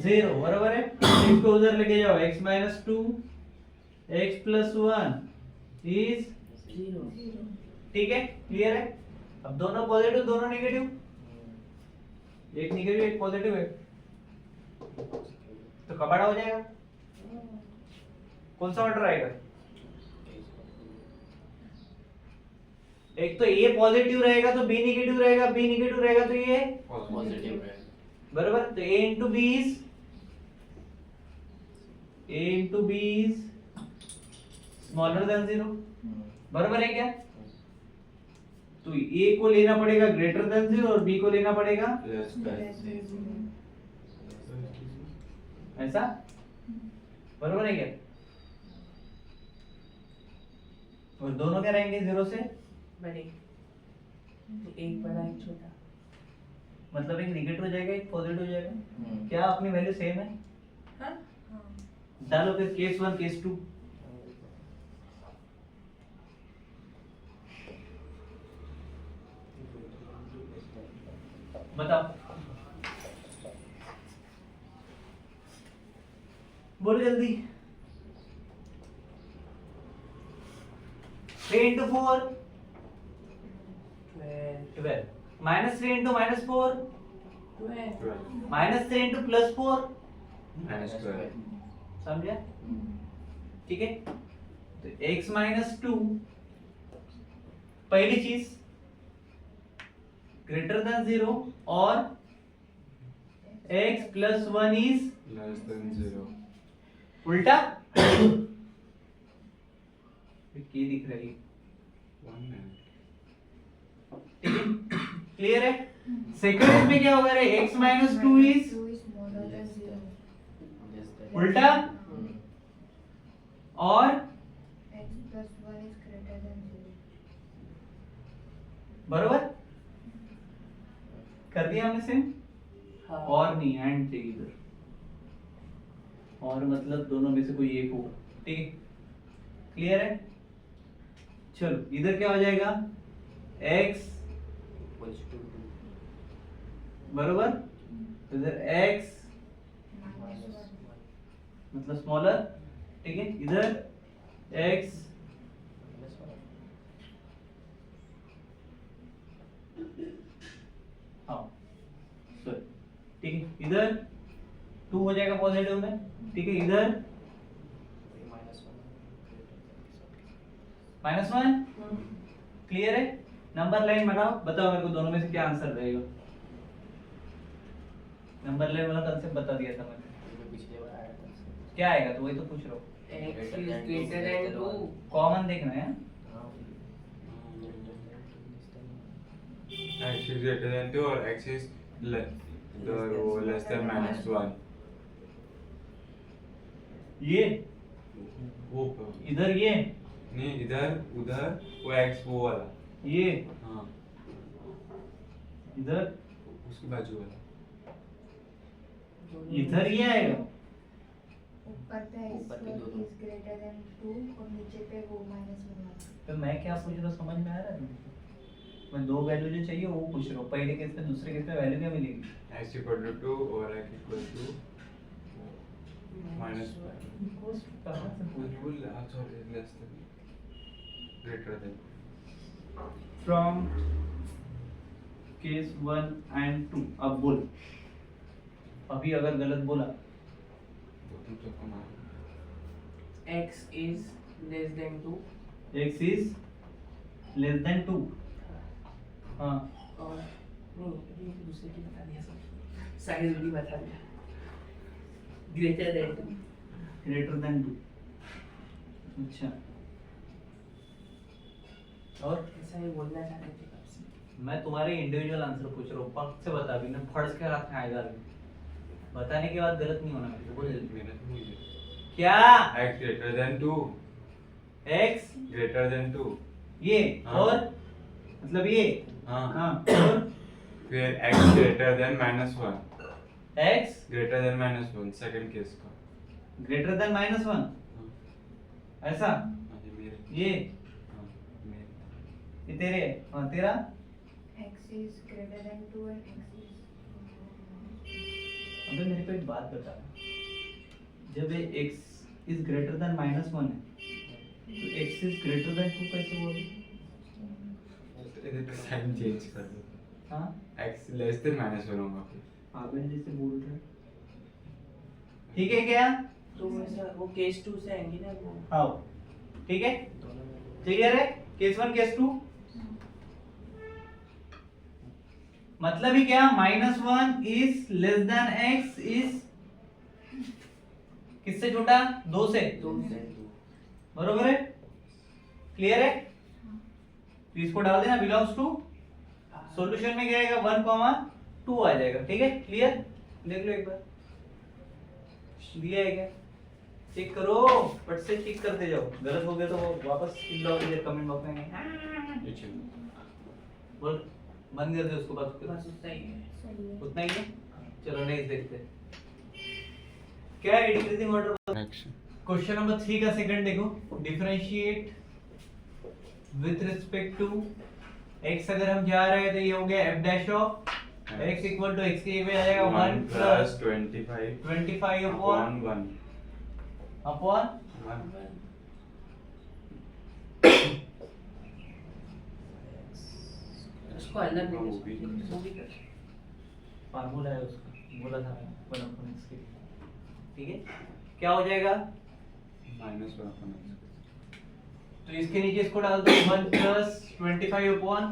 0, बराबर है। इसको उधर लेके जाओ, x - 2 x + 1 is 0 ठीक है। क्लियर है? अब दोनों पॉजिटिव दोनों नेगेटिव, एक नेगेटिव एक पॉजिटिव है, तो कबाड़ा हो जाएगा। कौन सा ऑर्डर आएगा? एक तो ए पॉजिटिव रहेगा तो बी नेगेटिव रहेगा, बी नेगेटिव रहेगा तो ये positive है बराबर। तो a into b is smaller than 0, बराबर है क्या? तो a को लेना पड़ेगा ग्रेटर देन 0 और b को लेना पड़ेगा less than ऐसा, बराबर है क्या? और दोनों क्या रहेंगे 0 से, बड़े, एक बड़ा एक छोटा। मतलब एक निगेटिव हो जाएगा एक पॉजिटिव हो जाएगा। क्या अपनी वैल्यू सेम है? हाँ हाँ डालो फिर केस 1 केस 2। बताओ, बोलो जल्दी। 3 into 4 12 minus 3 into minus 4 12 minus 3 into plus 4 -12 समझा? ठीक है, तो x minus 2 पहली चीज ग्रेटर देन 0 और x plus 1 is less than 0 उल्टा की दिख रही है, 1 है। ठीक है, क्लियर है? सेकंड में क्या होगा रे? x minus 2 is 2 is smaller than 0 उल्टा और x plus 1 is greater than 0 बरोबर कर दिया हमने सेम। हाँ और नहीं एंड चाहिए इधर, और मतलब दोनों में से कोई एक होगा, ठीक है, क्लियर है? चलो इधर क्या हो जाएगा? x equals to 2 बरोबर, तो इधर x minus 1 मतलब स्मॉलर, ठीक है, इधर x minus 1 हाँ सॉरी, ठीक है, इधर 2 हो जाएगा पॉजिटिव में, ठीक है, इधर minus 1 -1, क्लियर है? नंबर लाइन बनाओ, बताओ मेरे को दोनों में से क्या आंसर रहेगा। नंबर लाइन वाला कंसेप्ट बता दिया था मैंने, जो पिछले बार आया था क्या आएगा तो वही तो पूछ रहा हूँ। x is greater than 2 common देखना है। हाँ x is greater than 2 और x is less than -1 ये वो इधर ये नहीं, इधर उधर वो x वो वाला, ये हाँ इधर उसकी बाजू वाला। इधर ये आएगा, ऊपर पे ऊपर पे x दोनों। is greater than 2 और नीचे पे वो -1 वाला। तो मैं क्या पूछ रहा हूँ समझ में आ रहा है? मैं दो वैल्यू जो चाहिए वो पूछ रहा हूँ, पहले केस में दूसरे केस में वैल्यू क्या मिलेगी? x equal to 2 और x equal to -1 कहाँ से पूछ? बिल्कुल sorry less than greater than from case 1 and 2। अब बोल, अभी अगर गलत बोला वो तुम तो कमा x is less than 2 x is less than 2, हाँ और नहीं अभी दूसरे की बता दिया सब साइज भी बता दिया ग्रेटर देन 2 ग्रेटर देन 2, अच्छा। और ऐसा ही बोलना चाहते थे कब से मैं तुम्हारे इंडिविजुअल आंसर पूछ रहा हूँ, पक्क से बता भी ना, फर्स्ट के हाथ में आएगा अभी। बताने के बाद गलत नहीं होना मेरे को, बोल जल्दी। मेहनत नहीं है। क्या x greater than 2 x greater than 2 ये हाँ। और मतलब ये हाँ हाँ और फिर x greater than -1 x greater than -1 second case का। ग्रेटर देन -1 हाँ ऐसा, हाँ, ये मेरे ये हाँ मेरे ये तेरे, हाँ तेरा x is greater than 2 and x is अबे मेरे को एक बात बता, जब ये x is greater than -1 है तो x is greater than 2 कैसे बोलोगे? इधर का साइन चेंज कर दो, हाँ x लेस देन -1 होगा फिर। पागल जैसे बोल रहे हैं। ठीक है क्या? तो ऐसा वो केस 2 से आएंगे ना वो आओ, ठीक है, दोनों में क्लियर है? केस 1 केस 2 मतलब ही क्या? -1 is less than x is किससे छोटा? 2 से, 2 से बरोबर है? क्लियर है? तो इसको डाल देना बिलोंग्स टू, सॉल्यूशन में क्या आएगा? 1,2 आ जाएगा, ठीक है? क्लियर? देख लो एक बार, दिया है क्या? चेक करो, फट से चेक करते जाओ, गलत हो गया तो वो वापस फिल आओ इधर कमेंट बॉक्स में। नीचे बोल बंद कर दे उसको बस बस उतना ही है। सही है। उतना ही है। चलो नेक्स्ट देखते हैं क्या है डिक्रीजिंग ऑर्डर। क्वेश्चन नंबर 3 का सेकंड देखो, differentiate with respect to x। अगर हम जा रहे हैं तो ये हो गया f dash of x equal to x के में आ जाएगा 1 प्लस 25 अपॉन 1 उसको अलग नहीं वो भी- वो भी कर। फार्मूला है उसका, बोला था मैंने 1 अपॉन x के। ठीक है, क्या हो जाएगा तो इसके नीचे इसको डाल दो 1 प्लस 25 अपॉन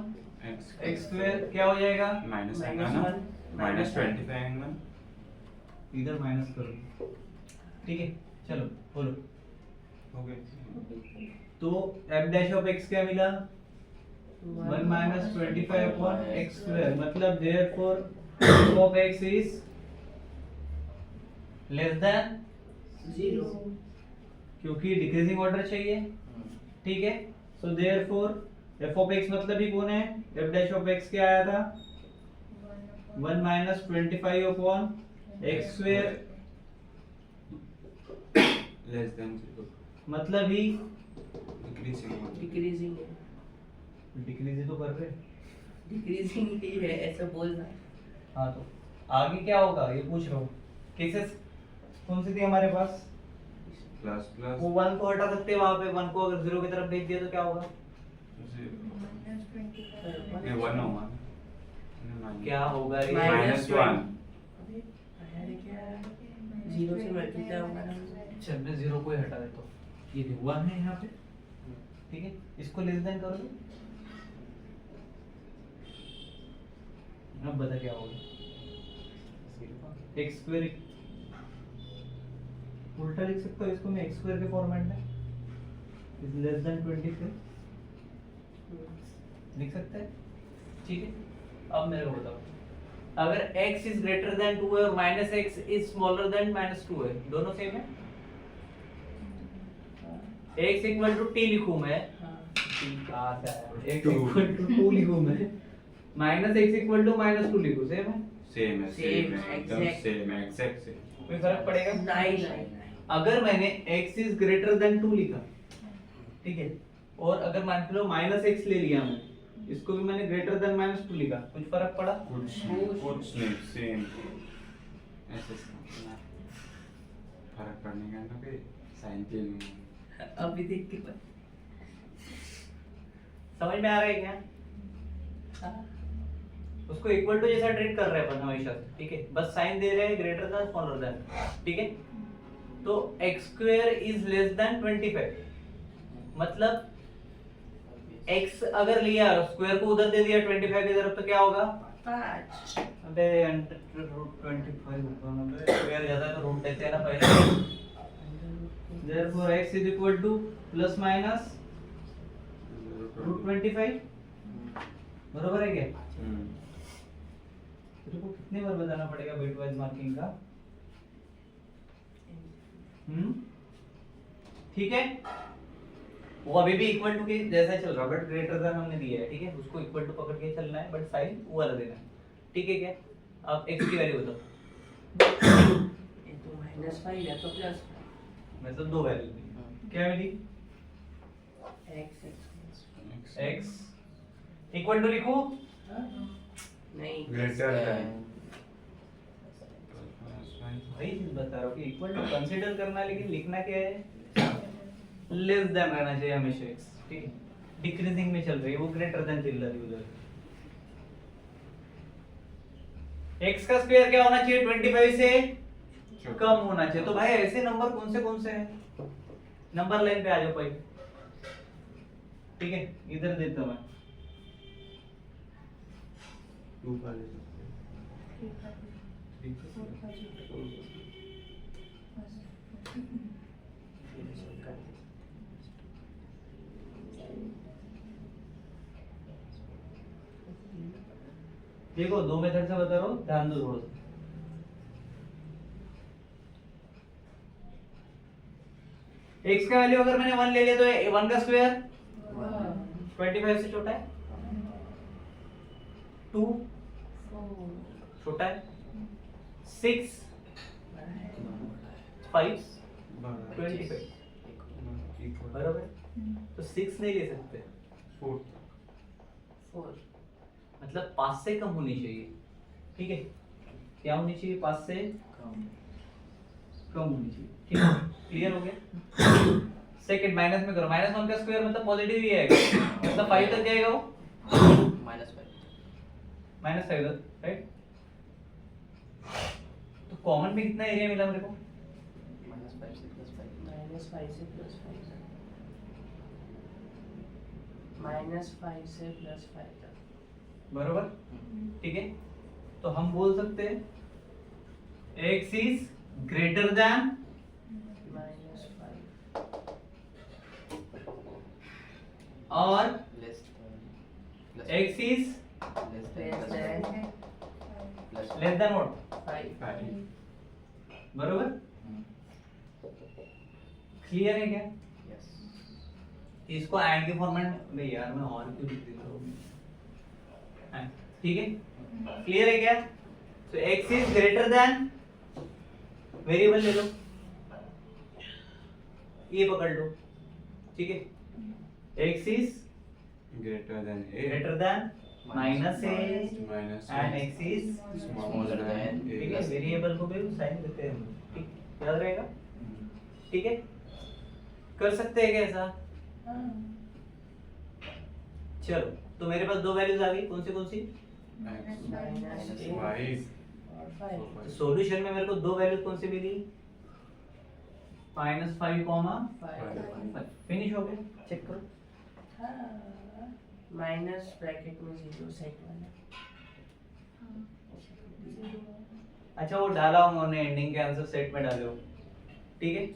x स्क्वायर, क्या हो जाएगा माइनस इधर माइनस करो। ठीक है, चलो बोलो। तो f डैश ऑफ x क्या मिला 1 माइनस 25 अपॉन x स्क्वायर, मतलब therefore f of x is less than 0। क्योंकि डिक्रीजिंग ऑर्डर चाहिए। ठीक है, so therefore f of x मतलब ही कौन है, f डैश ऑफ x क्या आया था 1 minus 25 upon x square, less than 0 मतलब ही डिक्रीजिंग है। डिक्रीज तो कर रहे। डिक्रीजिंग ही है ऐसा बोलना। हाँ तो आगे क्या होगा ये पूछ रहा हूँ। केसेस कौन सी थी हमारे पास, प्लस वो 1 को हटा सकते हैं, वहां पे 1 को अगर 0 की तरफ भेज दिया तो क्या होगा, माइनस 25 ये 1 होगा क्या होगा ये माइनस 1 अबे आया रे क्या 0 से मल्टीप्लाई होगा ना। चल मैं 0 को ही हटा देता हूँ, ये देखो 1 है यहाँ पे। ठीक है, इसको लेस देन कर दो, अब बता क्या होगा x स्क्वायर, उल्टा लिख सकता हूँ इसको मैं x स्क्वायर के फॉर्मेट में, इज लेस देन 25 लिख सकते हैं। ठीक है, अब मेरे को बताओ अगर x इज ग्रेटर देन 2 है और minus x is smaller than minus 2 है, दोनों सेम है। x इक्वल टू t लिखूं मैं, हाँ। t कहां से आया, x इक्वल टू 2 लिखूं मैं, minus x equal to minus 2 लिखूं, सेम है, सेम Same, है एकदम exact. सेम है एग्जैक्ट सेम। कोई फर्क पड़ेगा नहीं। अगर मैंने x इज ग्रेटर देन 2 लिखा, ठीक है, और अगर मान लो माइनस x ले लिया मैं, इसको भी मैंने ग्रेटर देन माइनस 2 लिखा, कुछ फर्क पड़ा, कुछ नहीं सेम ऐसे फर्क पड़ने का ना कोई साइन चेंज नहीं। अभी देख के पर समझ में आ रहा है क्या, हाँ। उसको इक्वल टू जैसा ट्रीट कर रहे हैं अपन हमेशा से। ठीक है, बस साइन दे रहे हैं ग्रेटर देन स्मॉलर देन। ठीक है, तो x square is less than 25, मतलब x अगर लिया स्क्वायर को उधर दे दिया 25 की तरफ तो क्या होगा 5। अबे √25 ऊपर में स्क्वायर ज्यादा तो रूट देते हैं ना पहले, therefore x is equal to plus minus √25, बरोबर है क्या। तेरे को कितने बार बताना पड़ेगा बिट वाइज मार्किंग का, ठीक है, वो अभी भी इक्वल टू के जैसा चल रहा है बट ग्रेटर देन हमने दिया है। ठीक है, उसको इक्वल टू पकड़ के चलना है बट साइन वो वाला देना है। ठीक है क्या, अब x की वैल्यू बताओ, ये तो -5 है तो प्लस मतलब दो वैल्यू दी, क्या मिली x इक्वल टू लिखो, नहीं ग्रेटर देन वही चीज बता रहा हूँ कि इक्वल टू कंसीडर करना है लेकिन लिखना क्या है, लेस देन रहना चाहिए हमेशा x। ठीक है, डिक्रीजिंग में चल रही है वो, ग्रेटर देन चल रही है उधर। x का स्क्वायर क्या होना चाहिए 25 से कम होना चाहिए। तो भाई ऐसे नंबर कौन से हैं, नंबर लाइन पे आ जाओ भाई। ठीक है, इधर देता हूं मैं 2 का ले सकते देखो दो मेथड से बता रहा हूँ, ध्यान दो थोड़ा सा। x का वैल्यू अगर मैंने 1 ले लिया तो 1 का स्क्वायर 25 से छोटा है, 2 4 छोटा है, 6 5 25 बराबर। तो 6 नहीं ले सकते, 4 मतलब 5 से कम होनी चाहिए, ठीक है। क्या होनी चाहिए? 5 से कम होनी चाहिए, ठीक है। क्लियर हो गया। सेकंड माइनस में करो, -1 का स्क्वायर मतलब पॉजिटिव ही आएगा, मतलब 5 तक जाएगा वो, -5 -5 तक, राइट। तो कॉमन में कितना एरिया मिला मेरे को? -5 से +5 -5 से +5 तक, -5 से +5 तक, बरोबर, ठीक है। तो हम बोल सकते हैं x इज ग्रेटर देन -5 और less x is less less than plus less than what? 5 बरोबर, क्लियर है क्या? यस इसको एंड के फॉर्मेट में, यार मैं और क्यों लिख देता हूँ, ठीक है। क्लियर है क्या? तो x is greater then, variable ले लो, ये पकड़ लो, ठीक है। x is greater then greater than minus A minus and x is smaller than ठीक है। वेरिएबल को भी साइन देते हैं हम, ठीक, याद रहेगा, ठीक है। कर सकते हैं क्या ऐसा? चलो, तो मेरे पास दो वैल्यूज आ गई, कौन सी? फाइव और 5 सॉल्यूशन में मेरे को दो वैल्यूज कौन सी मिली? -5, 5 फिनिश हो गया, चेक करो। माइनस ब्रैकेट में 0 सेट वाला, अच्छा, वो डाला उन्होंने एंडिंग के आंसर सेट में डाले हो, ठीक है,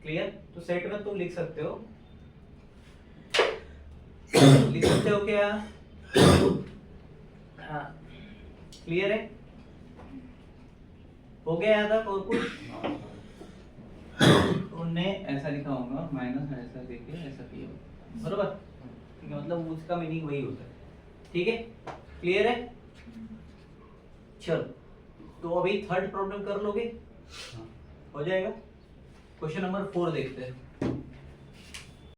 क्लियर। तो सेट में तुम लिख सकते हो, लिख सकते हो क्या? हाँ क्लियर है, हो गया यहाँ तक? और कुछ? तो उनने ऐसा लिखा होगा, माइनस ऐसा देके ऐसा किया होगा, बरोबर, ठीक है। मतलब उसका मीनिंग वही होता है, ठीक है, क्लियर है। चलो, तो अभी थर्ड प्रॉब्लम कर लोगे, हो जाएगा। क्वेश्चन नंबर 4 देखते हैं।